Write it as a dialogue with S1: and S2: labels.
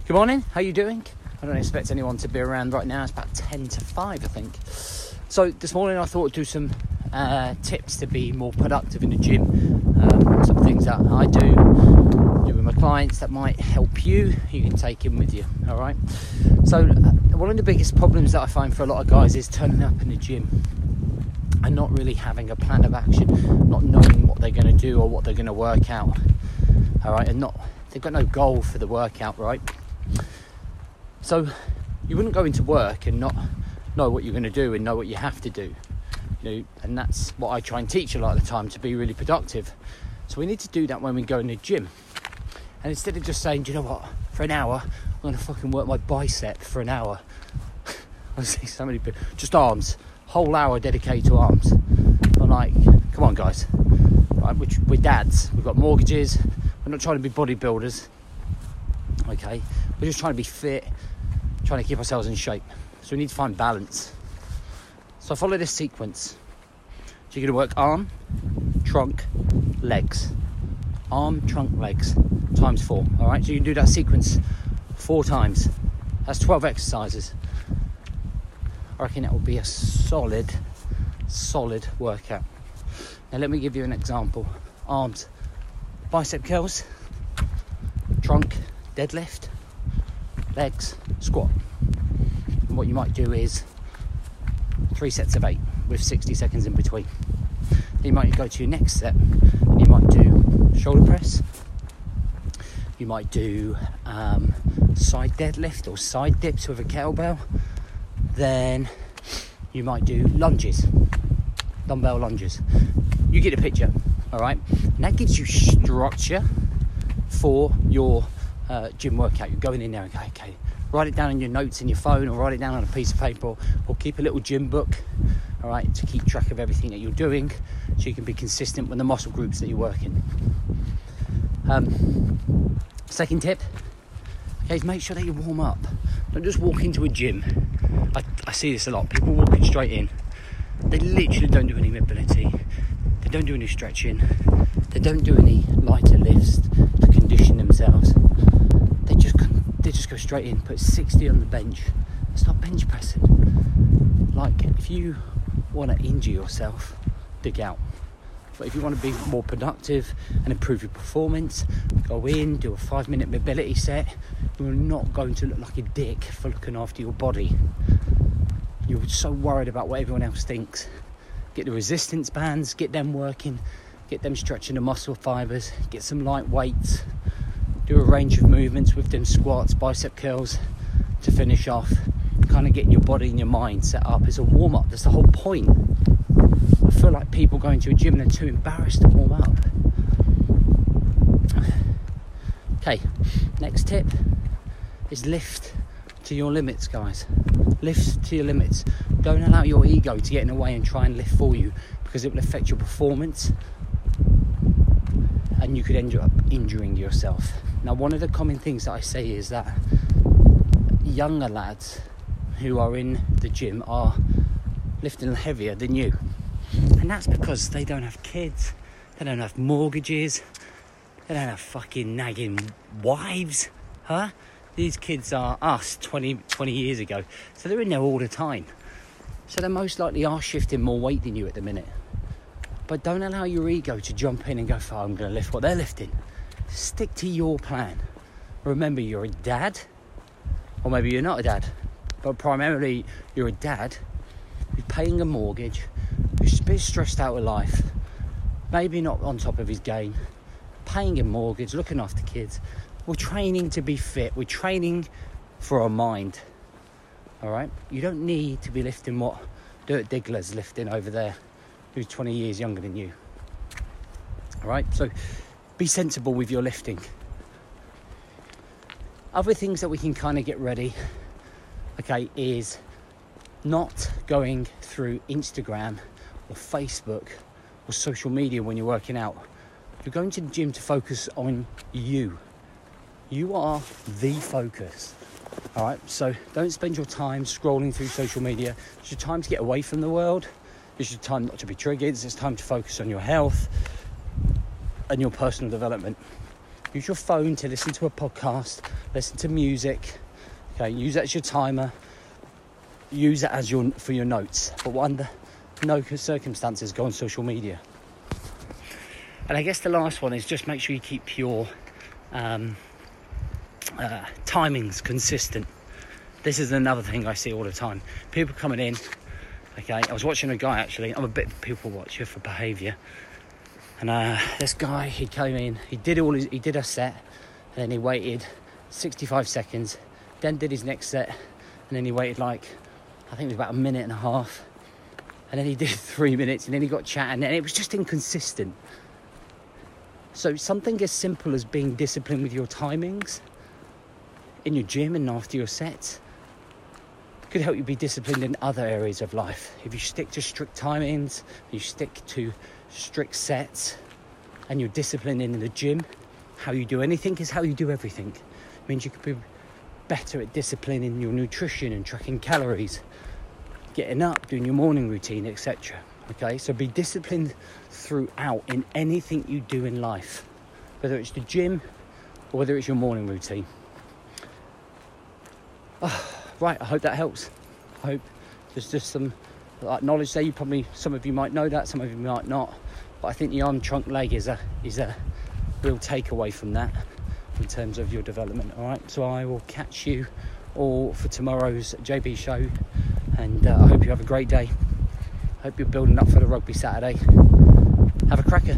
S1: Good morning, how you doing? I don't expect anyone to be around right now. It's about 10 to 5, I think. So this morning I thought I'd do some tips to be more productive in the gym. Some things that I do with my clients that might help you can take in with you, all right? So one of the biggest problems that I find for a lot of guys is turning up in the gym and not really having a plan of action, not knowing what they're going to do or what they're going to work out, all right? And they've got no goal for the workout, right? So you wouldn't go into work and not know what you're going to do and know what you have to do, and that's what I try and teach a lot of the time, to be really productive. So we need to do that when we go in the gym. And instead of just saying, do you know what, for an hour I'm going to fucking work my bicep for an hour. I see so many people, just arms, whole hour dedicated to arms. I'm like, come on guys, right? We're dads, we've got mortgages, we're not trying to be bodybuilders, okay? We're just trying to be fit, trying to keep ourselves in shape. So we need to find balance. So I follow this sequence. So you're going to work arm, trunk, legs. Arm, trunk, legs, times 4. All right, so you can do that sequence 4 times. That's 12 exercises. I reckon that will be a solid workout. Now let me give you an example. Arms, bicep curls, trunk, deadlift, legs, squat. And what you might do is 3 sets of 8 with 60 seconds in between. Then you might go to your next set and you might do shoulder press. You might do side deadlift or side dips with a kettlebell. Then you might do lunges, dumbbell lunges. You get the picture, all right? And that gives you structure for your gym workout. You're going in there and go, okay, write it down in your notes in your phone, or write it down on a piece of paper, or keep a little gym book, all right, to keep track of everything that you're doing, so you can be consistent with the muscle groups that you're working. Second tip, okay, is make sure that you warm up. Don't just walk into a gym. I see this a lot. People walking straight in. They literally don't do any mobility. They don't do any stretching. They don't do any lighter lifts to condition themselves. They just go straight in, put 60 on the bench, and start bench pressing. Like, if you want to injure yourself, dig out. But if you want to be more productive and improve your performance, go in, do a 5-minute mobility set. You're not going to look like a dick for looking after your body. You're so worried about what everyone else thinks. Get the resistance bands, get them working, get them stretching the muscle fibers, get some light weights, do a range of movements with them squats, bicep curls to finish off. Kind of getting your body and your mind set up as a warm-up. That's the whole point. I feel like people going to a gym and they're too embarrassed to warm up. Okay, next tip is lift to your limits, guys. Lift to your limits. Don't allow your ego to get in the way and try and lift for you, because it will affect your performance and you could end up injuring yourself. Now, one of the common things that I say is that younger lads who are in the gym are lifting heavier than you. And that's because they don't have kids, they don't have mortgages, they don't have fucking nagging wives, huh? These kids are us 20 years ago, so they're in there all the time. So they most likely are shifting more weight than you at the minute. But don't allow your ego to jump in and go, oh, I'm going to lift what they're lifting. Stick to your plan. Remember, you're a dad, or maybe you're not a dad, but primarily you're a dad who's paying a mortgage, who's a bit stressed out with life, maybe not on top of his game, paying a mortgage, looking after kids. We're training to be fit. We're training for our mind. All right? You don't need to be lifting what Dirt Diggler's lifting over there, who's 20 years younger than you. All right? So be sensible with your lifting. Other things that we can kind of get ready, okay, is not going through Instagram or Facebook or social media when you're working out. You're going to the gym to focus on you. You are the focus. All right, so don't spend your time scrolling through social media. It's your time to get away from the world. It's your time not to be triggered. It's time to focus on your health and your personal development. Use your phone to listen to a podcast, listen to music. Okay, use that as your timer. Use it as for your notes. But under no circumstances, go on social media. And I guess the last one is just make sure you keep your timings consistent. This is another thing I see all the time. People coming in. Okay, I was watching a guy actually. I'm a bit of a people watcher for behaviour. And this guy, he came in. He did a set, and then he waited 65 seconds. Then did his next set, and then he waited I think it was about a minute and a half. And then he did 3 minutes, and then he got chatting, and it was just inconsistent. So something as simple as being disciplined with your timings in your gym and after your sets could help you be disciplined in other areas of life. If you stick to strict timings, you stick to strict sets, and you're disciplined in the gym, how you do anything is how you do everything. It means you could be better at disciplining your nutrition and tracking calories, getting up, doing your morning routine, etc. Okay, so be disciplined throughout in anything you do in life, whether it's the gym or whether it's your morning routine. Right, I hope that helps. I hope there's just some knowledge there. Some of you might know that, some of you might not. But I think the arm trunk leg is a real takeaway from that in terms of your development. All right, so I will catch you all for tomorrow's JB show, and I hope you have a great day. Hope you're building up for the rugby Saturday. Have a cracker.